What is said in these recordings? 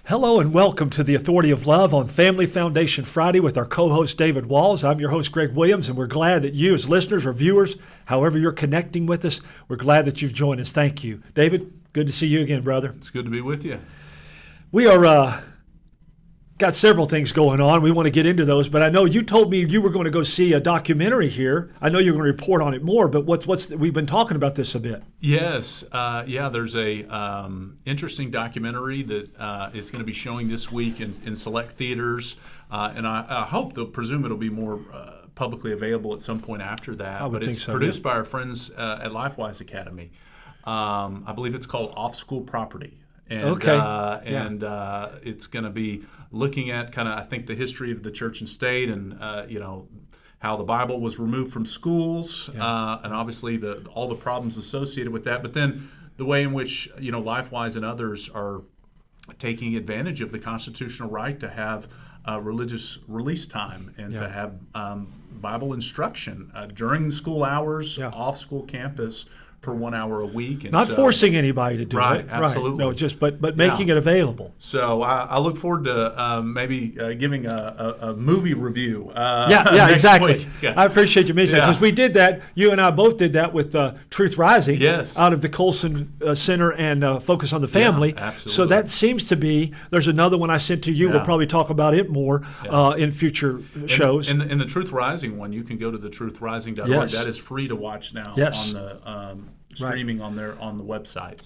Hello and welcome to the Authority of Love on Family Foundation Friday with our co-host David Walls. I'm your host Greg Williams, and we're glad that you as listeners or viewers, however you're connecting with us, we're glad that you've joined us. Thank you. David, good to see you again, brother. It's good to be with you. We are got several things going on. We want to get into those, but I know you told me you were going to go see a documentary here. I know you're going to report on it more, but we've been talking about this a bit. Yes, there's a interesting documentary that is going to be showing this week in select theaters, and I hope presume it'll be more publicly available at some point after that. I would think so. Produced by our friends at LifeWise Academy. I believe it's called Off School Property. And, it's going to be looking at kind of, I think, the history of the church and state and, how the Bible was removed from schools and obviously all the problems associated with that. But then the way in which, LifeWise and others are taking advantage of the constitutional right to have religious release time and to have Bible instruction during school hours, off school campus, for 1 hour a week. And not forcing anybody to do it. Right, absolutely. No, just but making it available. So I look forward to maybe giving a movie review. Exactly. Yeah. I appreciate you mentioning that because we did that. You and I both did that with Truth Rising out of the Colson Center and Focus on the Family. Yeah, absolutely. So that seems to be, there's another one I sent to you. We'll probably talk about it more in future shows. In the Truth Rising one, you can go to the truthrising.org. Yes. That is free to watch now on the streaming on the website.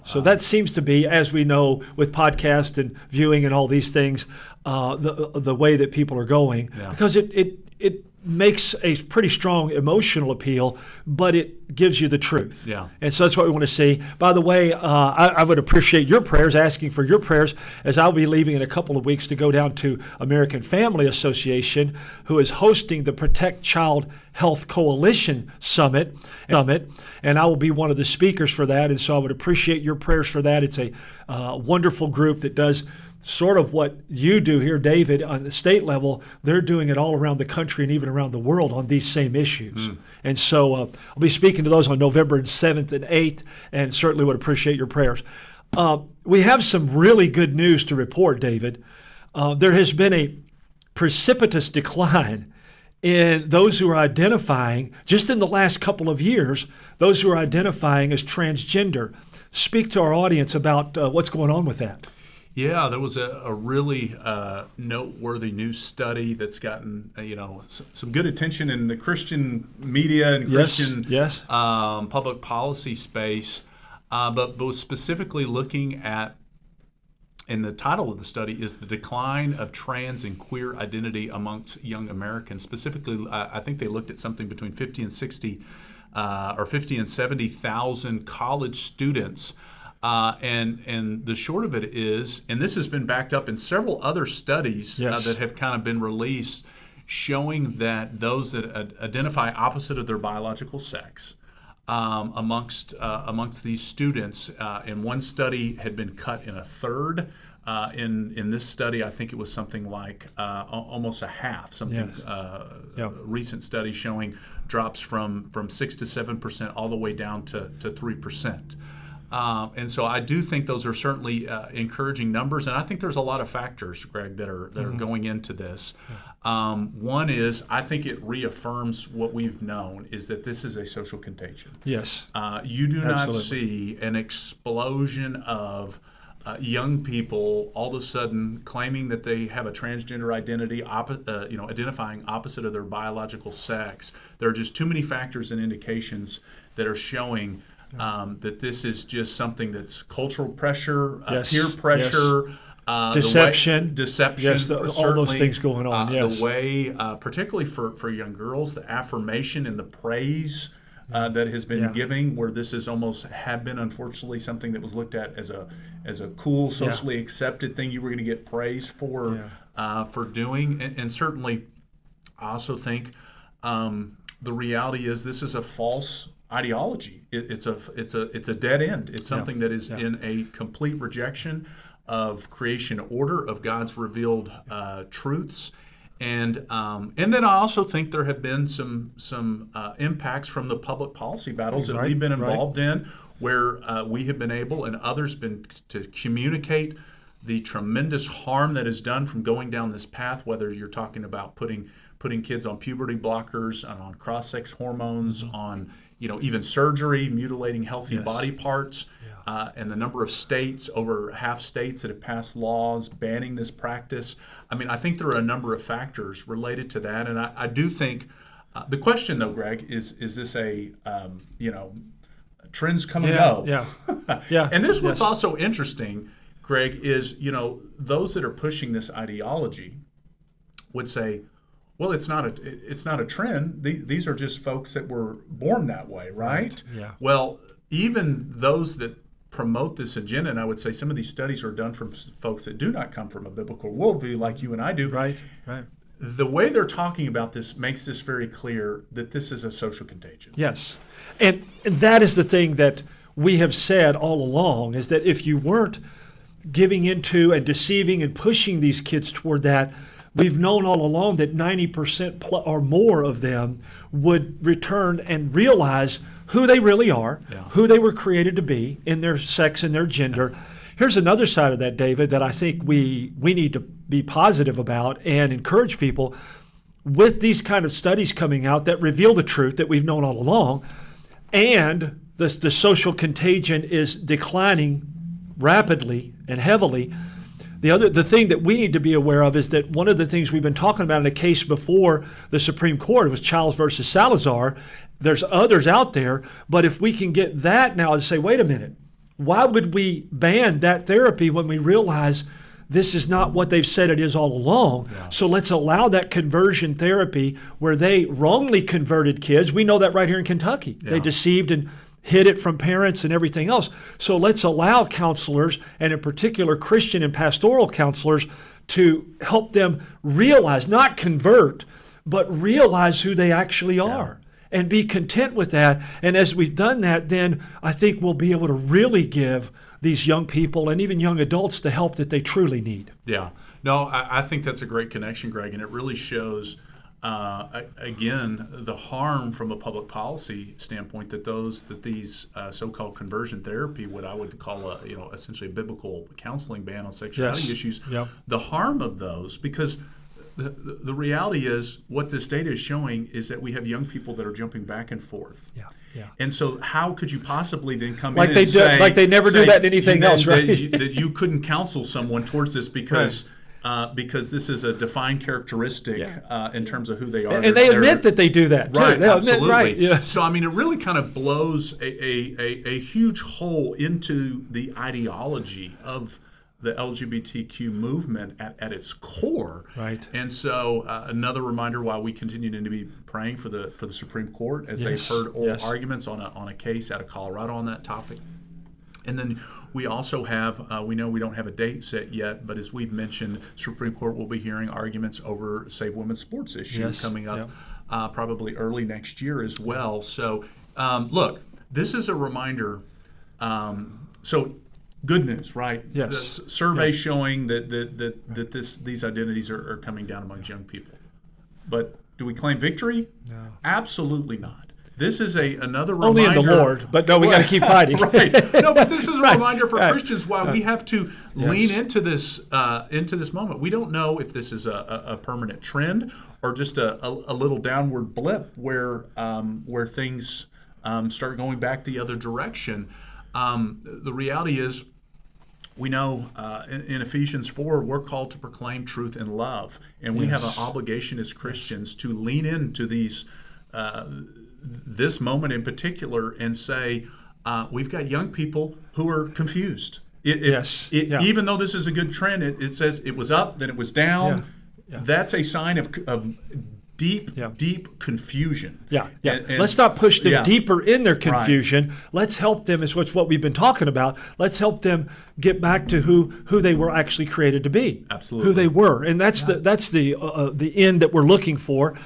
So that seems to be, as we know, with podcast and viewing and all these things, the way that people are going, because it makes a pretty strong emotional appeal, but it gives you the truth. Yeah. And so that's what we want to see. By the way, I would appreciate your prayers, asking for your prayers, as I'll be leaving in a couple of weeks to go down to American Family Association, who is hosting the Protect Child Health Coalition Summit, and I will be one of the speakers for that. And so I would appreciate your prayers for that. It's a wonderful group that does sort of what you do here, David, on the state level. They're doing it all around the country and even around the world on these same issues. And so I'll be speaking to those on November 7th and 8th, and certainly would appreciate your prayers. We have some really good news to report, David. There has been a precipitous decline in those who are identifying, just in the last couple of years, those who are identifying as transgender. Speak to our audience about what's going on with that. Yeah, there was a really noteworthy new study that's gotten some good attention in the Christian media and Christian public policy space, but was specifically looking at, and the title of the study is The Decline of Trans and Queer Identity Amongst Young Americans. Specifically, I think they looked at something between 50 and 70,000 college students. And the short of it is, and this has been backed up in several other studies that have kind of been released, showing that those that identify opposite of their biological sex amongst these students, in one study had been cut in a third. In this study, I think it was something like almost a half. Recent study showing drops from 6 to 7% all the way down to 3%. And so I do think those are certainly encouraging numbers, and I think there's a lot of factors, Greg, that are going into this. One is, I think it reaffirms what we've known, is that this is a social contagion. Yes. You do not see an explosion of young people all of a sudden claiming that they have a transgender identity, identifying opposite of their biological sex. There are just too many factors and indications that are showing that this is just something that's cultural pressure, peer pressure, deception. Yes, all those things going on. The way, particularly for young girls, the affirmation and the praise that has been giving, where this is almost have been, unfortunately, something that was looked at as a cool, socially accepted thing you were going to get praise for doing. And certainly, I also think the reality is this is a false ideology. It's a dead end. It's something that is in a complete rejection of creation order, of God's revealed truths, and then I also think there have been some impacts from the public policy battles that we've been involved in, where we have been able and others been to communicate the tremendous harm that is done from going down this path, whether you're talking about putting kids on puberty blockers, on cross-sex hormones, on even surgery, mutilating healthy body parts, and the number of states, over half states that have passed laws banning this practice. I mean, I think there are a number of factors related to that, and I do think the question, though, Greg, is this a trends come and go? Yeah. And this what's also interesting, Greg, is those that are pushing this ideology would say, well, it's not a trend. These are just folks that were born that way, right? Yeah. Well, even those that promote this agenda, and I would say some of these studies are done from folks that do not come from a biblical worldview like you and I do. Right. The way they're talking about this makes this very clear that this is a social contagion. Yes. And that is the thing that we have said all along, is that if you weren't giving into and deceiving and pushing these kids toward that, we've known all along that 90% or more of them would return and realize who they really are, who they were created to be in their sex and their gender. Here's another side of that, David, that I think we need to be positive about and encourage people. With these kind of studies coming out that reveal the truth that we've known all along, and the social contagion is declining rapidly and heavily, the thing that we need to be aware of is that one of the things we've been talking about in a case before the Supreme Court was Childs versus Salazar. There's others out there, but if we can get that now to say, wait a minute, why would we ban that therapy when we realize this is not what they've said it is all along? Yeah. So let's allow that conversion therapy where they wrongly converted kids. We know that right here in Kentucky. Yeah. They deceived and hid it from parents and everything else. So let's allow counselors, and in particular Christian and pastoral counselors, to help them realize, not convert, but realize who they actually are. And be content with that. And as we've done that, then I think we'll be able to really give these young people and even young adults the help that they truly need. Yeah. No, I think that's a great connection, Greg, and it really shows, again, the harm from a public policy standpoint that these so-called conversion therapy, what I would call essentially a biblical counseling ban on sexuality issues, the harm of those, because the reality is what this data is showing is that we have young people that are jumping back and forth. Yeah. And so how could you possibly then come like in they and say, like they never do that in anything else, right? that you couldn't counsel someone towards this because this is a defined characteristic in terms of who they are. And they admit that they do that, too. Right, they absolutely. Right, yeah. So, I mean, it really kind of blows a huge hole into the ideology of the LGBTQ movement at its core. Right. And so another reminder why we continue to be praying for the Supreme Court as they've heard oral arguments on a case out of Colorado on that topic. And then we also have, we know we don't have a date set yet, but as we've mentioned, Supreme Court will be hearing arguments over Save Women's Sports issue coming up probably early next year as well. So look, this is a reminder. So good news, right? Yes. The survey showing that these identities are coming down among young people. But do we claim victory? No. Absolutely not. This is another reminder. Only in the Lord, but no, we got to keep fighting. Right. No, but this is a reminder for Christians why we have to lean into this moment. We don't know if this is a permanent trend or just a little downward blip where things start going back the other direction. The reality is, we know in Ephesians 4, we're called to proclaim truth in love, and we have an obligation as Christians to lean into this moment in particular and say, we've got young people who are confused. Even though this is a good trend, it says it was up, then it was down. That's a sign of deep confusion. And let's not push them deeper in their confusion. Right. Let's help them, is what we've been talking about. Let's help them get back to who they were actually created to be. Absolutely. Who they were. And that's the end that we're looking for.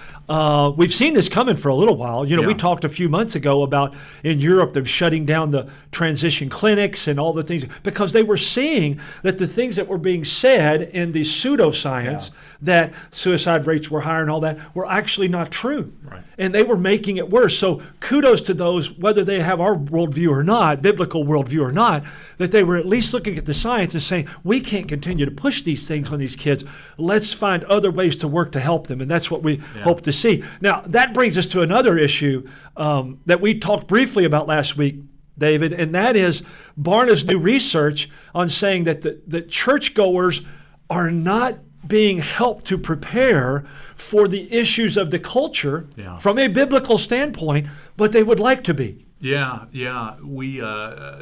We've seen this coming for a little while. We talked a few months ago about in Europe them shutting down the transition clinics and all the things because they were seeing that the things that were being said in the pseudoscience that suicide rates were higher and all that were were actually not true. Right. And they were making it worse. So kudos to those, whether they have our worldview or not, biblical worldview or not, that they were at least looking at the science and saying, we can't continue to push these things on these kids. Let's find other ways to work to help them. And that's what we hope to see. Now, that brings us to another issue that we talked briefly about last week, David, and that is Barna's new research on saying that the churchgoers are not being helped to prepare for the issues of the culture from a biblical standpoint, but they would like to be. Yeah. We,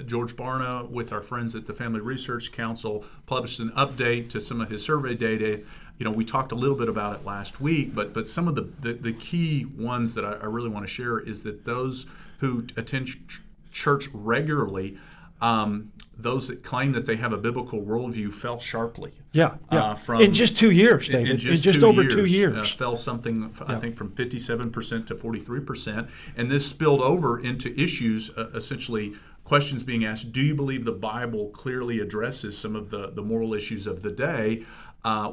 George Barna, with our friends at the Family Research Council, published an update to some of his survey data. We talked a little bit about it last week, but some of the key ones that I really want to share is that those who attend church regularly, those that claim that they have a biblical worldview fell sharply. In just 2 years, David. In just over 2 years. Fell something, I think, from 57% to 43%. And this spilled over into issues, essentially questions being asked, do you believe the Bible clearly addresses some of the moral issues of the day?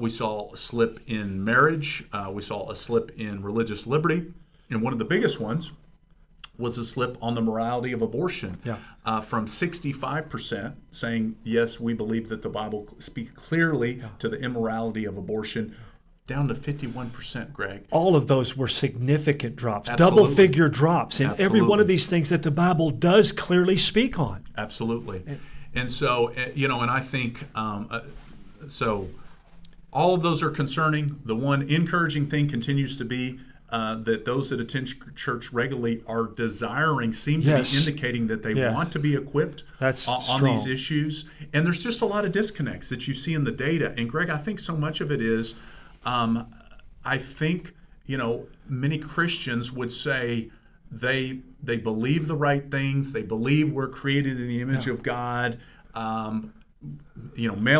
We saw a slip in marriage. We saw a slip in religious liberty. And one of the biggest ones was a slip on the morality of abortion, from 65% saying, yes, we believe that the Bible speaks clearly to the immorality of abortion, down to 51%, Greg. All of those were significant drops, Absolutely. double-figure drops in every one of these things that the Bible does clearly speak on. Absolutely. And so, and I think, so all of those are concerning. The one encouraging thing continues to be that those that attend church regularly are desiring, seem to be indicating that they want to be equipped on these issues. And there's just a lot of disconnects that you see in the data. And Greg, I think so much of it is, I think, many Christians would say they believe the right things. They believe we're created in the image of God. Male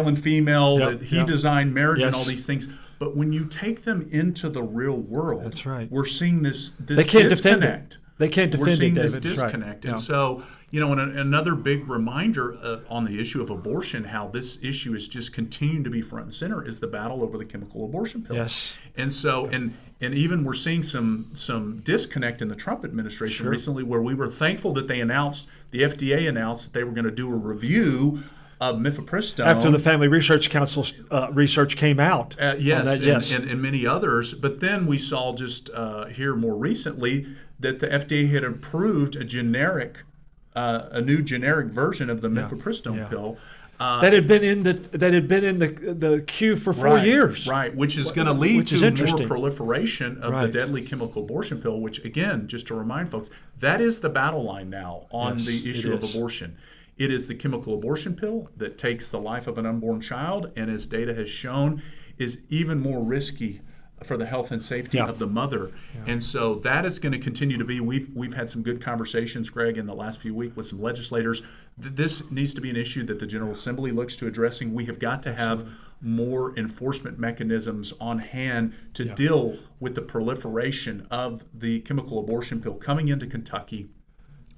and female, that He designed marriage and all these things. But when you take them into the real world, that's right. We're seeing this they can't disconnect. Defend it. They can't defend it, David. We're seeing this disconnect. Right. And so, and another big reminder on the issue of abortion, how this issue is just continuing to be front and center, is the battle over the chemical abortion pill. Yes. And so, and even we're seeing some disconnect in the Trump administration recently, where we were thankful that the FDA announced that they were going to do a review of mifepristone after the Family Research Council's research came out. And many others. But then we saw just here more recently that the FDA had approved a new generic version of the mifepristone pill that had been in the queue for 4 years. Right, which is going to lead to more proliferation of the deadly chemical abortion pill. Which, again, just to remind folks, that is the battle line now on the issue of abortion. It is the chemical abortion pill that takes the life of an unborn child, and as data has shown, is even more risky for the health and safety of the mother. And so that is going to continue to be. We've had some good conversations, Greg, in the last few weeks with some legislators. This needs to be an issue that the General Assembly looks to addressing. We have got to have more enforcement mechanisms on hand to deal with the proliferation of the chemical abortion pill coming into Kentucky,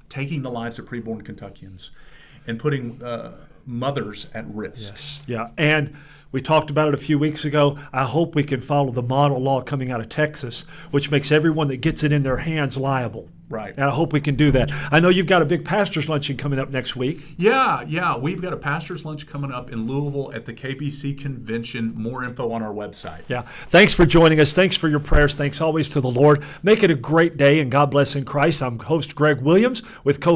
taking the lives of preborn Kentuckians, and putting mothers at risk. And we talked about it a few weeks ago. I hope we can follow the model law coming out of Texas, which makes everyone that gets it in their hands liable. Right. And I hope we can do that. I know you've got a big pastor's luncheon coming up next week. Yeah. We've got a pastor's lunch coming up in Louisville at the KBC convention. More info on our website. Yeah. Thanks for joining us. Thanks for your prayers. Thanks always to the Lord. Make it a great day, and God bless in Christ. I'm host Greg Williams with